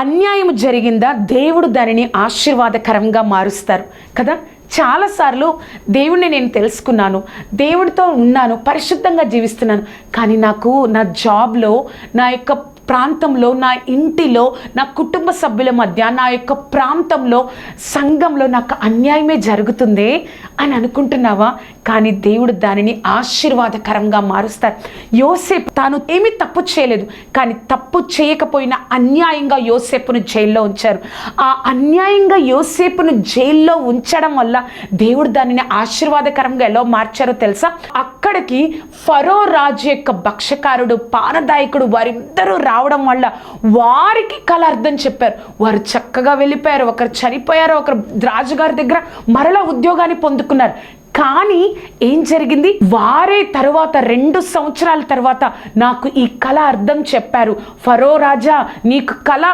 అన్యాయం జరిగిందా దేవుడు దానిని ఆశీర్వాదకరంగా మారుస్తారు కదా. చాలాసార్లు దేవుణ్ణి నేను తెలుసుకున్నాను, దేవుడితో ఉన్నాను, పరిశుద్ధంగా జీవిస్తున్నాను, కానీ నాకు నా జాబ్లో, నా యొక్క ప్రాంతంలో, నా ఇంటిలో, నా కుటుంబ సభ్యుల మధ్య, నా యొక్క ప్రాంతంలో, సంఘంలో నాకు అన్యాయమే జరుగుతుందే అని అనుకుంటున్నావా? కానీ దేవుడు దానిని ఆశీర్వాదకరంగా మారుస్తారు. యోసేపు తాను ఏమీ తప్పు చేయలేదు, కానీ తప్పు చేయకపోయినా అన్యాయంగా యోసేపును జైల్లో ఉంచారు. ఆ అన్యాయంగా యోసేపును జైల్లో ఉంచడం వల్ల దేవుడు దానిని ఆశీర్వాదకరంగా ఎలా మార్చారో తెలుసా? అక్కడికి ఫరో రాజు యొక్క భక్షకారుడు, పానదాయకుడు వారిద్దరూ రావడం వల్ల వారికి కళ అర్థం చెప్పారు. వారు చక్కగా వెళ్ళిపోయారు. ఒకరు చనిపోయారు, ఒకరు రాజుగారి దగ్గర మరలా ఉద్యోగాన్ని పొందుకున్నారు. కానీ ఏం జరిగింది? వారే తర్వాత 2 సంవత్సరాల తర్వాత నాకు ఈ కళ అర్థం చెప్పారు. ఫరో రాజా, నీకు కళ